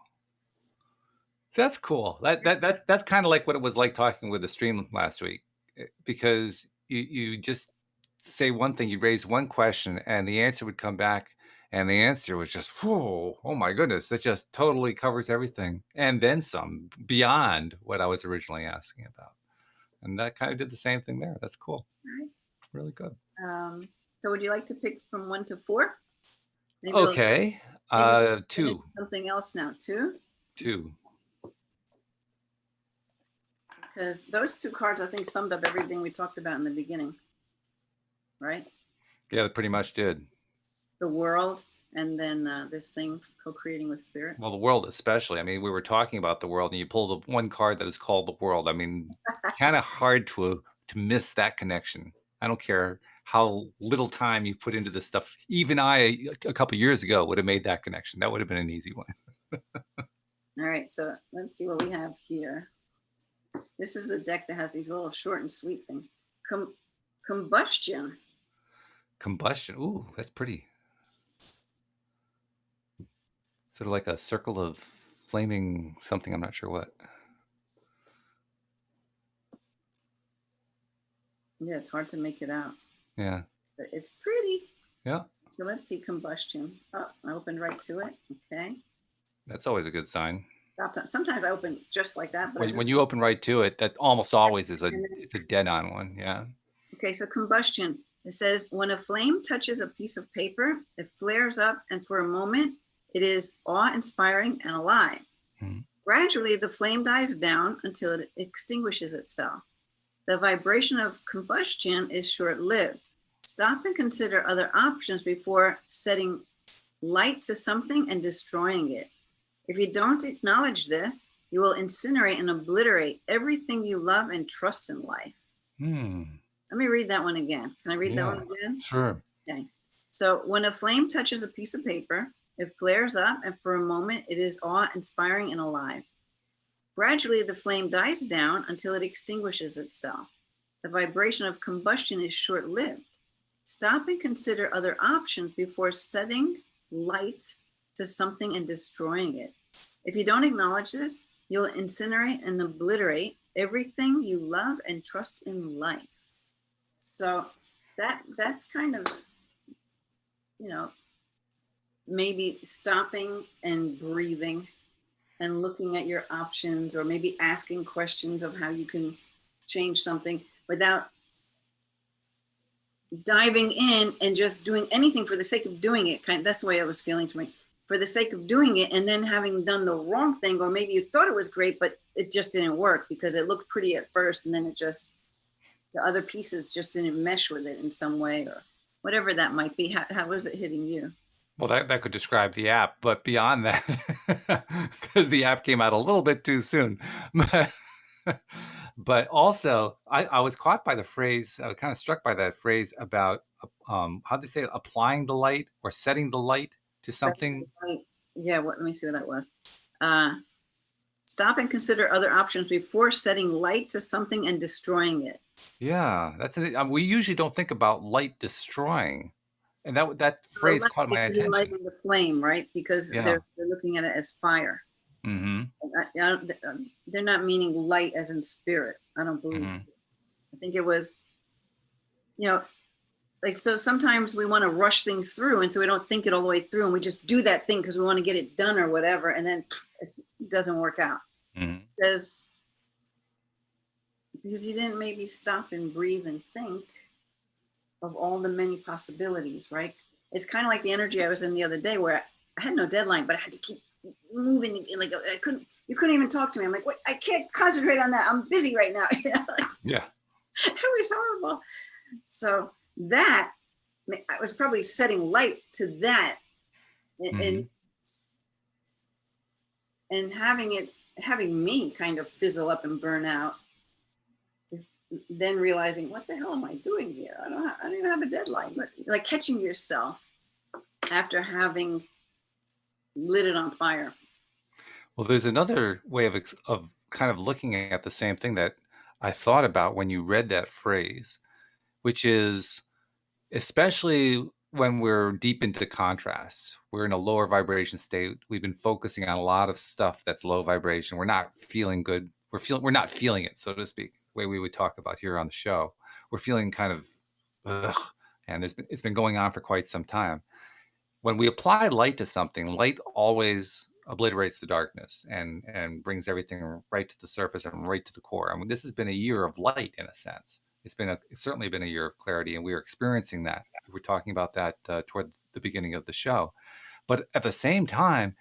So that's cool. That's kind of like what it was like talking with the stream last week, because you just say one thing, you raise one question, and the answer would come back, and the answer was just, whoa, oh my goodness, that just totally covers everything, and then some beyond what I was originally asking about. And that kind of did the same thing there. That's cool. Right. Really good. So would you like to pick from 1 to 4? Maybe okay. Maybe 2. Something else now, 2? 2. Because those 2 cards, I think, summed up everything we talked about in the beginning, right? Yeah, it pretty much did. The world, and then this thing, co-creating with Spirit. Well, the world especially. I mean, we were talking about the world, and you pull the one card that is called the world. I mean, kind of hard to miss that connection. I don't care how little time you put into this stuff. Even I, a couple years ago, would have made that connection. That would have been an easy one. All right, so let's see what we have here. This is the deck that has these little short and sweet things. Combustion. Combustion. Ooh, that's pretty. Sort of like a circle of flaming something. I'm not sure what. Yeah, it's hard to make it out. Yeah. But it's pretty. Yeah. So let's see combustion. Oh, I opened right to it. Okay. That's always a good sign. Sometimes I open just like that. But when you open right to it, that almost always is it's a dead-on one. Yeah. Okay, so combustion. It says, when a flame touches a piece of paper, it flares up, and for a moment, it is awe-inspiring and alive. Hmm. Gradually, the flame dies down until it extinguishes itself. The vibration of combustion is short-lived. Stop and consider other options before setting light to something and destroying it. If you don't acknowledge this, you will incinerate and obliterate everything you love and trust in life. Let me read that one again. Can I read that one again? Sure. Okay. So when a flame touches a piece of paper, it flares up, and for a moment, it is awe-inspiring and alive. Gradually, the flame dies down until it extinguishes itself. The vibration of combustion is short-lived. Stop and consider other options before setting light to something and destroying it. If you don't acknowledge this, you'll incinerate and obliterate everything you love and trust in life. So that's kind of, maybe stopping and breathing and looking at your options, or maybe asking questions of how you can change something without diving in and just doing anything for the sake of doing it. That's the way I was feeling to me. For the sake of doing it, and then having done the wrong thing, or maybe you thought it was great, but it just didn't work because it looked pretty at first, and then the other pieces just didn't mesh with it in some way, or whatever that might be. How was it hitting you? Well, that could describe the app, but beyond that, because the app came out a little bit too soon. But but also, I was caught by the phrase, I was kind of struck by that phrase about, how'd they say it? Applying the light or setting the light to Setting something? the light. Yeah, let me see what that was. Uh, Stop and consider other options before setting light to something and destroying it. Yeah, that's it. We usually don't think about light destroying, and that The phrase light caught my is attention. lighting the flame, right? Because Yeah. they're looking at it as fire. Mhm. They're not meaning light as in spirit. I don't believe. Mhm. I think it was, you know, like, so sometimes we want to rush things through, and so we don't think it all the way through, and we just do that thing because we want to get it done or whatever, and then it doesn't work out Mhm. because you didn't maybe stop and breathe and think of all the many possibilities, right? It's kind of like the energy I was in the other day where I had no deadline, but I had to keep moving. Like, I couldn't, you couldn't even talk to me. I'm like, what? I can't concentrate on that. I'm busy right now. Yeah. It was horrible. So that, I was probably setting light to that, and Mhm. having me kind of fizzle up and burn out, then realizing, what the hell am I doing here? I don't even have a deadline. But like catching yourself after having lit it on fire. Well, there's another way of kind of looking at the same thing that I thought about when you read that phrase, which is especially when we're deep into contrast, we're in a lower vibration state. We've been focusing on a lot of stuff that's low vibration. We're not feeling good. We're not feeling it, so to speak, the way we would talk about here on the show. We're feeling kind of ugh, and it's been going on for quite some time. When we apply light to something, light always obliterates the darkness and brings everything right to the surface and right to the core. I mean, this has been a year of light in a sense. It's certainly been a year of clarity, and we are experiencing that. We were talking about that toward the beginning of the show. But at the same time,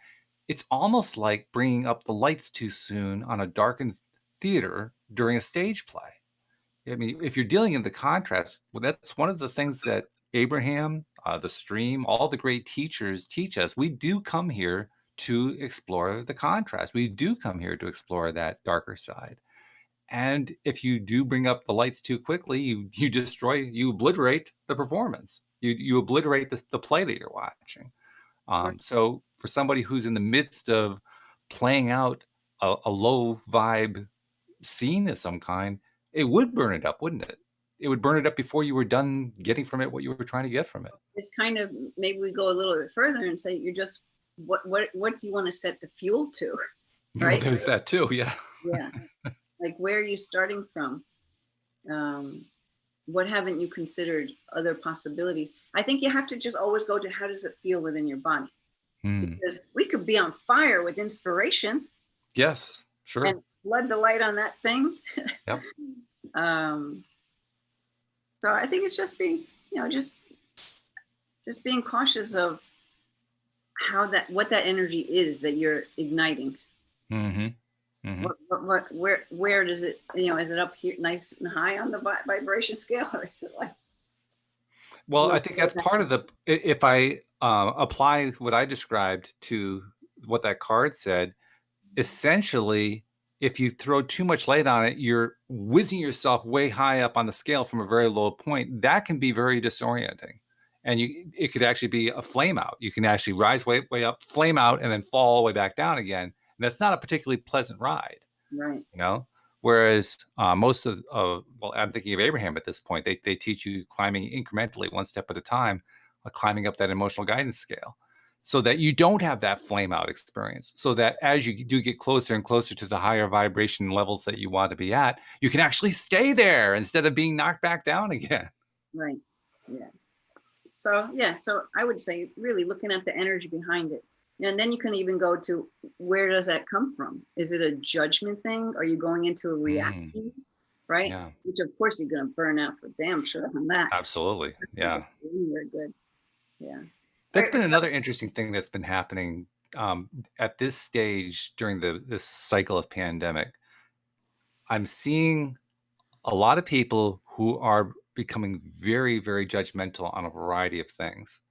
it's almost like bringing up the lights too soon on a darkened theater during a stage play. I mean, if you're dealing in the contrast, well, that's one of the things that Abraham, the stream, all the great teachers teach us. We do come here to explore the contrast. We do come here to explore that darker side. And if you do bring up the lights too quickly, you destroy, you obliterate the performance. You obliterate the play that you're watching. Right. So for somebody who's in the midst of playing out a low vibe scene of some kind, it would burn it up, wouldn't it? It would burn it up before you were done getting from it what you were trying to get from it. It's kind of, maybe we go a little bit further and say, you're just, what do you want to set the fuel to? Well, Right? there's that too, yeah. Yeah. Like, where are you starting from? Um, what haven't you considered other possibilities? I think you have to just always go to, how does it feel within your body? Hmm. Because we could be on fire with inspiration Yes, sure. and flood the light on that thing. Yep. um, so I think it's just being, just being cautious of what that energy is that you're igniting. Mm-hmm. Mm-hmm. Where does it, is it up here nice and high on the vibration scale, or is it like Well, I low? think that's part of if I apply what I described to what that card said, essentially, if you throw too much light on it, you're whizzing yourself way high up on the scale from a very low point. That can be very disorienting. And it could actually be a flame out. You can actually rise way up, flame out, and then fall all the way back down again. And that's not a particularly pleasant ride, Right. you know? Whereas most well, I'm thinking of Abraham at this point. They teach you climbing incrementally, one step at a time, climbing up that emotional guidance scale, so that you don't have that flame out experience. So that as you do get closer and closer to the higher vibration levels that you want to be at, you can actually stay there instead of being knocked back down again. Right. Yeah. So yeah, so I would say really looking at the energy behind it. And then you can even go to, where does that come from? Is it a judgment thing? Are you going into a Mm, reaction? Right? yeah, Which of course you're gonna burn out for damn sure on that. absolutely. That's Yeah. really very good. Yeah. That's been another interesting thing that's been happening at this stage during this cycle of pandemic. I'm seeing a lot of people who are becoming very, very judgmental on a variety of things.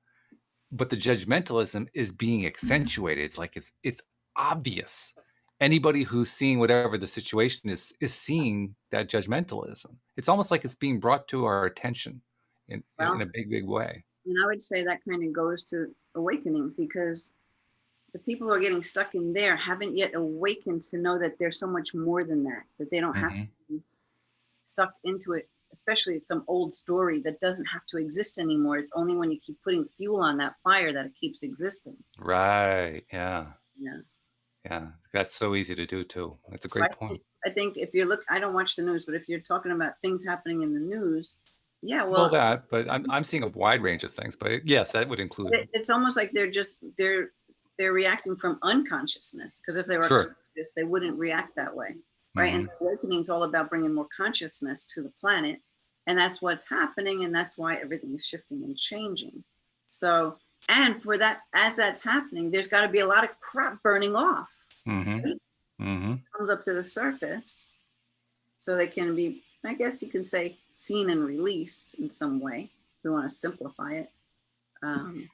but the judgmentalism is being accentuated. It's like it's obvious. Anybody who's seeing whatever the situation is seeing that judgmentalism. It's almost like it's being brought to our attention in Well, a big way. and I would say that kind of goes to awakening, because the people who are getting stuck in there haven't yet awakened to know that there's so much more than that, that they don't have to Hmm. be sucked into it, especially some old story that doesn't have to exist anymore. It's only when you keep putting fuel on that fire that it keeps existing. Right. Yeah. Yeah. Yeah. That's so easy to do too. That's a So great point. I think if you look, I don't watch the news, but if you're talking about things happening in the news, yeah, Well, well, that, but I'm seeing a wide range of things. But yes, that would include. it's almost like they're reacting from unconsciousness, because if they were Sure. conscious, they wouldn't react that way, right? And Hmm. awakening is all about bringing more consciousness to the planet, and that's what's happening, and that's why everything is shifting and changing. So, and for that, as that's happening, there's got to be a lot of crap burning off, Hmm. right? Hmm. Comes up to the surface, so they can be, I guess you can say, seen and released in some way. If we want to simplify it. Um,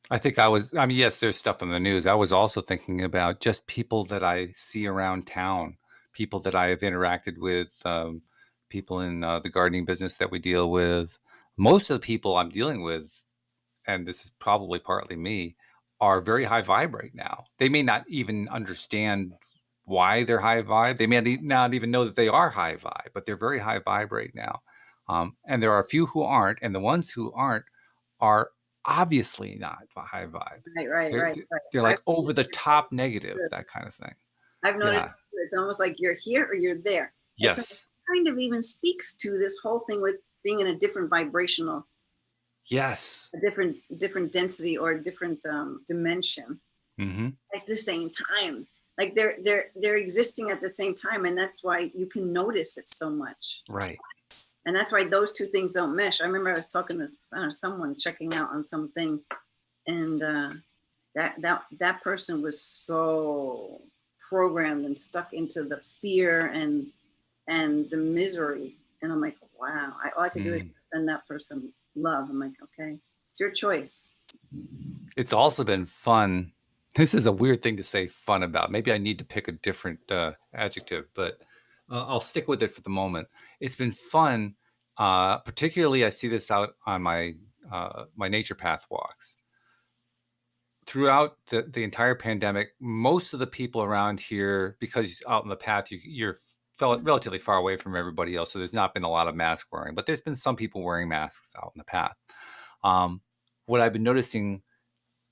I mean, yes, there's stuff in the news. I was also thinking about just people that I see around town, people that I have interacted with, people in the gardening business that we deal with. Most of the people I'm dealing with, and this is probably partly me, are very high vibe right now. They may not even understand why they're high vibe. They may not even know that they are high vibe, but they're very high vibe right now. And there are a few who aren't, and the ones who aren't are obviously not high vibe. right, right, They're right, right. they're I've like over the top negative, that kind of thing. I've noticed Yeah. it's almost like you're here or you're there. And so it Yes. kind of even speaks to this whole thing with being in a different vibrational, Yes. a different density or a different dimension Hmm. at the same time. Like they're existing at the same time, and that's why you can notice it so much. Right. And that's why those two things don't mesh. I remember I was talking to, I don't know, someone checking out on something, and that person was so programmed and stuck into the fear and the misery. And I'm like, wow. All I could do is Mm. send that person love. I'm like, okay, it's your choice. It's also been fun. This is a weird thing to say fun about. Maybe I need to pick a different adjective, but I'll stick with it for the moment. It's been fun. Particularly, I see this out on my nature path walks. Throughout the entire pandemic, most of the people around here, because out on the path, you're felt relatively far away from everybody else, so there's not been a lot of mask wearing, but there's been some people wearing masks out on the path. Um, what I've been noticing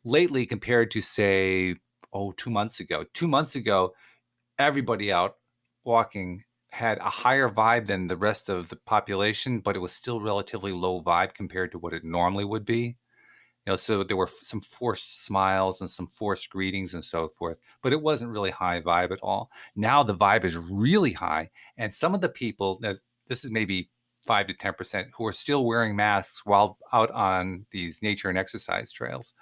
lately compared to say 2 months ago, 2 months ago everybody out walking had a higher vibe than the rest of the population, but it was still relatively low vibe compared to what it normally would be. So there were some forced smiles and some forced greetings and so forth, but it wasn't really high vibe at all. Now the vibe is really high, and some of the people, this is maybe 5 to 10%, who are still wearing masks while out on these nature and exercise trails,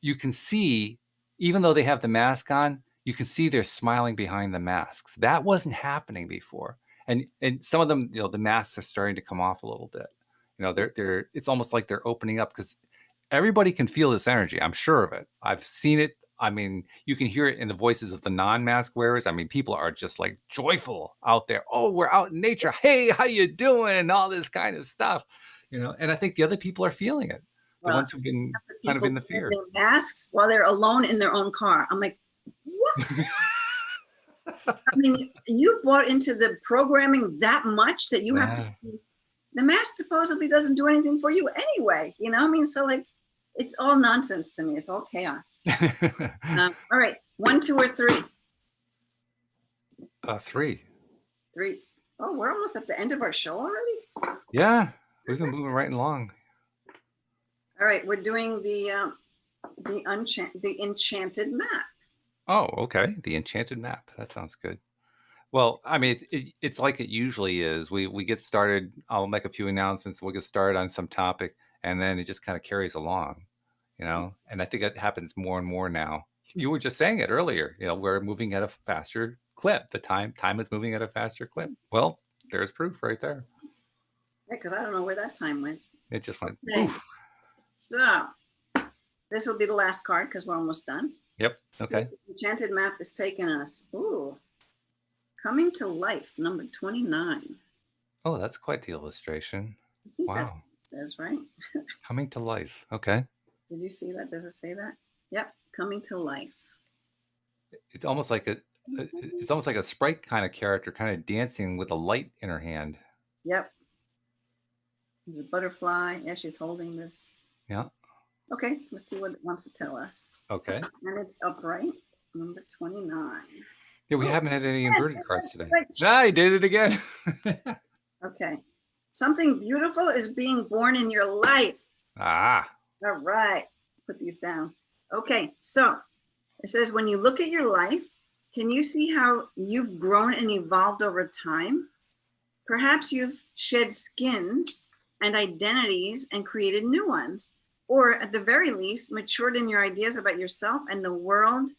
you can see, even though they have the mask on, you can see they're smiling behind the masks. That wasn't happening before. And some of them, the masks are starting to come off a little bit. They're it's almost like they're opening up because everybody can feel this energy. I'm sure of it. I've seen it. I mean, you can hear it in the voices of the non-mask wearers. I mean, people are just like joyful out there. Oh, we're out in nature. Hey, how you doing? All this kind of stuff. And I think the other people are feeling it. The Well, ones who've been the kind of people in the fear. wearing masks while they're alone in their own car. I'm like, what? I mean, you bought into the programming that much that you have to Yeah. be, the mask supposedly doesn't do anything for you anyway. I mean, so like, it's all nonsense to me. It's all chaos. All right, 1, 2, or 3. 3. 3. Oh, we're almost at the end of our show already. Yeah, we've been moving right along. All right, we're doing the enchanted map. Oh, okay. The enchanted map. That sounds good. Well, I mean, it's like it usually is. We get started. I'll make a few announcements. We'll get started on some topic, and then it just kind of carries along. And I think it happens more and more now. You were just saying it earlier. We're moving at a faster clip. The time is moving at a faster clip. Well, there's proof right there. Yeah, because I don't know where that time went. It just went Okay, poof. so This will be the last card because we're almost done. Yep. See what Okay. the enchanted map is taking us. Ooh, coming to life, number 29. Oh, that's quite the illustration. I think that's Wow. what it says, right? Coming to life. Okay. Did you see that? Does it say that? Yep, coming to life. It's almost like it's almost like a sprite kind of character, kind of dancing with a light in her hand. Yep. There's a butterfly. Yeah, she's holding this. Yeah. Okay, let's see what it wants to tell us. Okay. And it's upright, number 29. Yeah, we Oh, haven't had any yes, inverted cards today. right. Ah, I did it again. Okay. Something beautiful is being born in your life. Ah. All right. Put these down. Okay, so it says, when you look at your life, can you see how you've grown and evolved over time? Perhaps you've shed skins and identities and created new ones, or at the very least, matured in your ideas about yourself and the world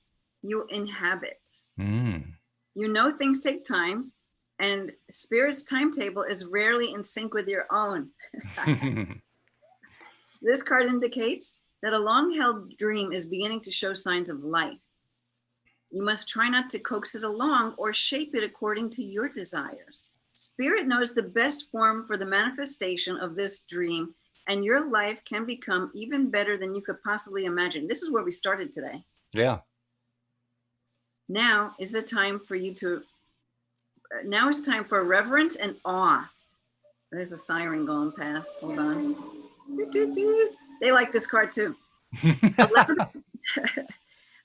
you inhabit. Mm. You know things take time, and Spirit's timetable is rarely in sync with your own. This card indicates that a long-held dream is beginning to show signs of life. You must try not to coax it along or shape it according to your desires. Spirit knows the best form for the manifestation of this dream, and your life can become even better than you could possibly imagine. This is where we started today. Yeah. Now is the time for you to, now is time for reverence and awe. There's a siren going past. Hold on. They like this card too.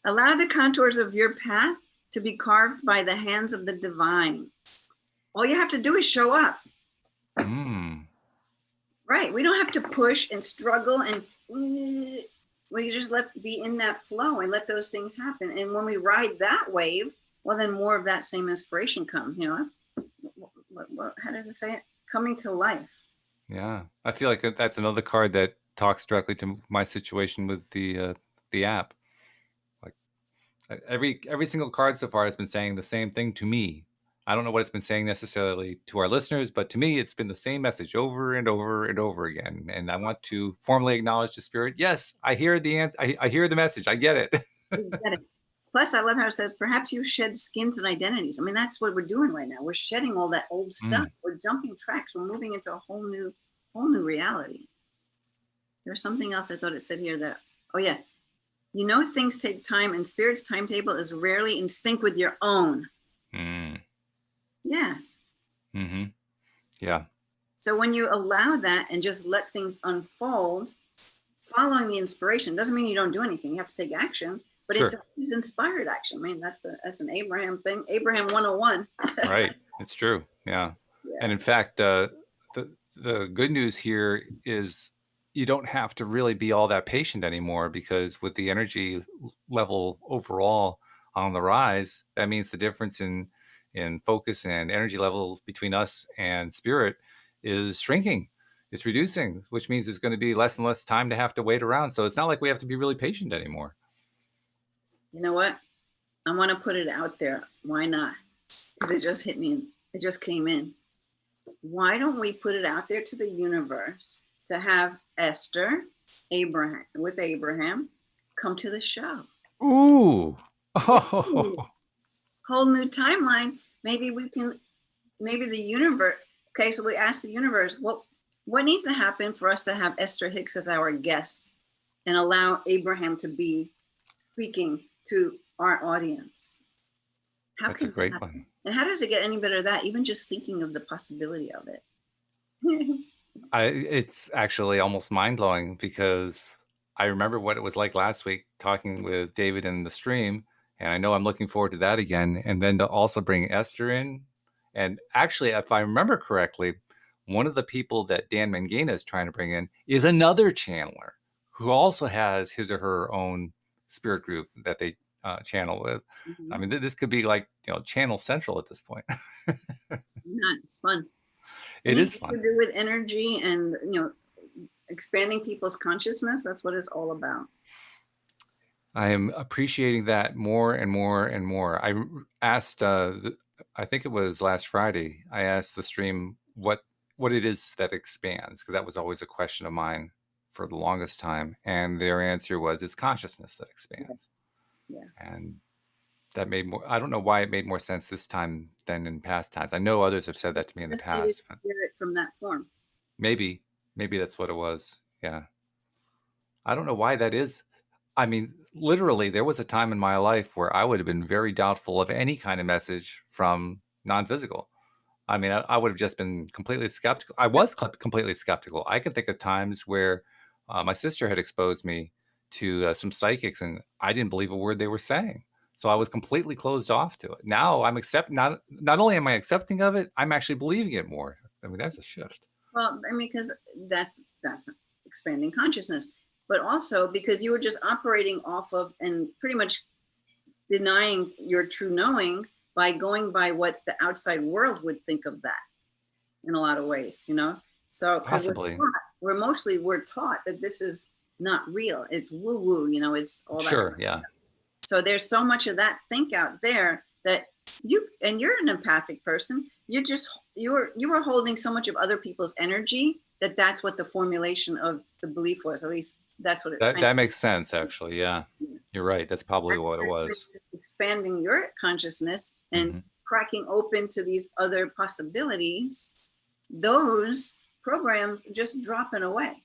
Allow the contours of your path to be carved by the hands of the divine. All you have to do is show up. Right. We don't have to push and struggle, and we just be in that flow and let those things happen. And when we ride that wave, well, then more of that same inspiration comes, you know. How did it say it? Coming to life. Yeah. I feel like that's another card that talks directly to my situation with the app. Like every single card so far has been saying the same thing to me. I don't know what it's been saying necessarily to our listeners, but to me, it's been the same message over and over and over again. And I want to formally acknowledge to Spirit. Yes, I hear the answer. I hear the message. I get it. You get it. Plus, I love how it says, perhaps you shed skins and identities. I mean, that's what we're doing right now. We're shedding all that old stuff. We're jumping tracks. We're moving into a whole new reality. There's something else I thought it said here that, oh yeah, you know things take time, and Spirit's timetable is rarely in sync with your own. Yeah. Mm-hmm. Yeah. So when you allow that and just let things unfold, following the inspiration doesn't mean you don't do anything. You have to take action, but Sure. it's inspired action. I mean, that's an Abraham thing. Abraham 101. Right. It's true. Yeah. And in fact, the good news here is you don't have to really be all that patient anymore, because with the energy level overall on the rise, that means the difference in focus and energy level between us and Spirit is shrinking. It's reducing, which means there's going to be less and less time to have to wait around. So it's not like we have to be really patient anymore. You know what? I want to put it out there. Why not? Because it just hit me. It just came in. Why don't we put it out there to the universe to have Esther, Abraham, come to the show? Ooh. Oh. Whole new timeline. Maybe the universe. Okay, so we asked the universe, what needs to happen for us to have Esther Hicks as our guest and allow Abraham to be speaking to our audience? That's a great one. And how does it get any better than that? Even just thinking of the possibility of it. It's actually almost mind-blowing, because I remember what it was like last week talking with David in the stream, and I know I'm looking forward to that again. And then to also bring Esther in. And actually, if I remember correctly, one of the people that Dan Mangena is trying to bring in is another channeler who also has his or her own spirit group that they channel with. Mm-hmm. I mean, this could be like, Channel Central at this point. It's fun. It is fun. To do with energy and expanding people's consciousness. That's what it's all about. I am appreciating that more and more and more. I asked, I think it was last Friday, I asked the stream what it is that expands, because that was always a question of mine for the longest time, and their answer was, it's consciousness that expands. Yeah. And that made more, I don't know why it made more sense this time than in past times. I know others have said that to me in the Just needed past, to but hear it from that form. maybe that's what it was. Yeah. I don't know why that is. I mean, literally, there was a time in my life where I would have been very doubtful of any kind of message from non-physical. I mean, I would have just been completely skeptical. I was completely skeptical. I can think of times where my sister had exposed me to some psychics, and I didn't believe a word they were saying. So I was completely closed off to it. Now I'm not only am I accepting of it, I'm actually believing it more. I mean, that's a shift. Well, I mean, because that's expanding consciousness, but also because you were just operating off of and pretty much denying your true knowing by going by what the outside world would think of that in a lot of ways, you know? So, because Possibly. we're taught that this is not real. It's woo woo, you know, it's all that. Sure. Yeah. So there's so much of that think out there that you're an empathic person. You were holding so much of other people's energy that's what the formulation of the belief was. At least that's what it That makes sense, actually. Yeah. You're right. That's probably what it was. Expanding your consciousness and cracking open to these other possibilities, those programs just dropping away.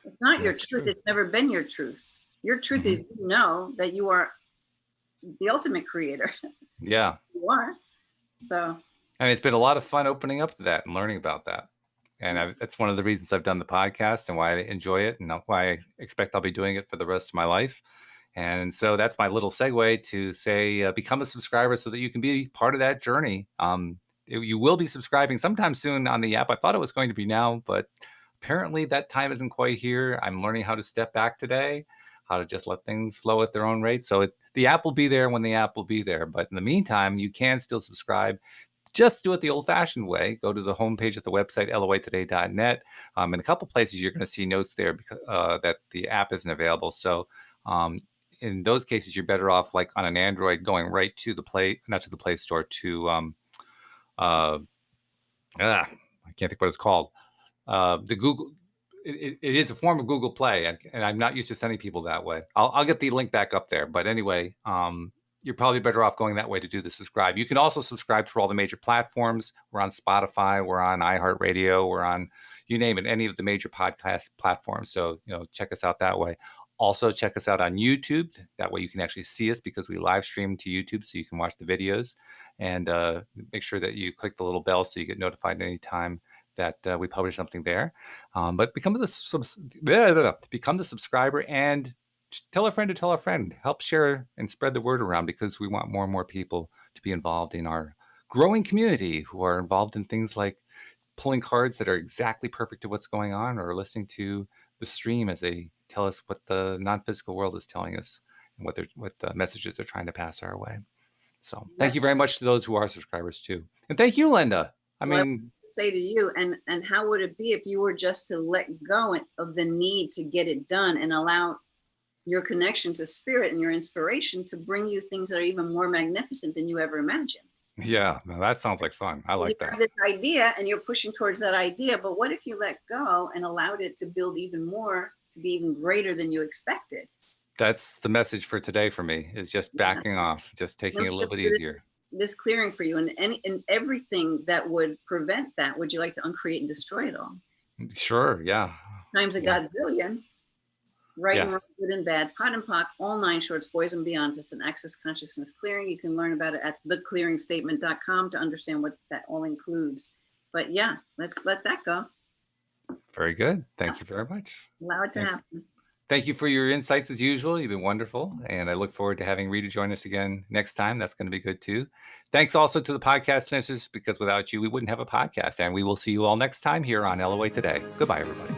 It's not your truth. True. It's never been your truth. Your truth is, you know, that you are the ultimate creator. Yeah. You are. So. And it's been a lot of fun opening up to that and learning about that. And that's one of the reasons I've done the podcast and why I enjoy it and why I expect I'll be doing it for the rest of my life. And so that's my little segue to say, become a subscriber so that you can be part of that journey. You will be subscribing sometime soon on the app. I thought it was going to be now, but apparently that time isn't quite here. I'm learning how to step back today, how to just let things flow at their own rate. So the app will be there when the app will be there. But in the meantime, you can still subscribe. Just do it the old-fashioned way. Go to the homepage of the website, loatoday.net. In a couple places, you're going to see notes there because, that the app isn't available. So in those cases, you're better off, like on an Android, going right to the not to the Play Store, to I can't think what it's called. The Google. It is a form of Google Play, and I'm not used to sending people that way. I'll get the link back up there. But anyway, you're probably better off going that way to do the subscribe. You can also subscribe to all the major platforms. We're on Spotify. We're on iHeartRadio. We're on, you name it, any of the major podcast platforms. So, check us out that way. Also, check us out on YouTube. That way you can actually see us because we live stream to YouTube so you can watch the videos. And make sure that you click the little bell so you get notified anytime that we publish something there. But become the subscriber and tell a friend to tell a friend. Help share and spread the word around because we want more and more people to be involved in our growing community who are involved in things like pulling cards that are exactly perfect to what's going on or listening to the stream as they tell us what the non-physical world is telling us and what the messages they're trying to pass our way. So thank you very much to those who are subscribers too. And thank you, Linda. I mean, say to you, and how would it be if you were just to let go of the need to get it done and allow your connection to spirit and your inspiration to bring you things that are even more magnificent than you ever imagined? Yeah, no, that sounds like fun. I like that. You have this idea and you're pushing towards that idea, but what if you let go and allowed it to build even more, to be even greater than you expected? That's the message for today for me, is just backing off, just taking it a little bit easier. This clearing for you, and everything that would prevent that, would you like to uncreate and destroy it all? Sure, yeah. Times a godzillion. Right and wrong, good and bad, pot and pock, all 9 shorts, boys and beyonds. It's an access consciousness clearing. You can learn about it at theclearingstatement.com to understand what that all includes. But yeah, let's let that go. Very good. Thank you very much. Allow it to happen. Thank you for your insights as usual. You've been wonderful. And I look forward to having Rita join us again next time. That's going to be good too. Thanks also to the podcast listeners, because without you, we wouldn't have a podcast. And we will see you all next time here on LOA Today. Goodbye, everybody.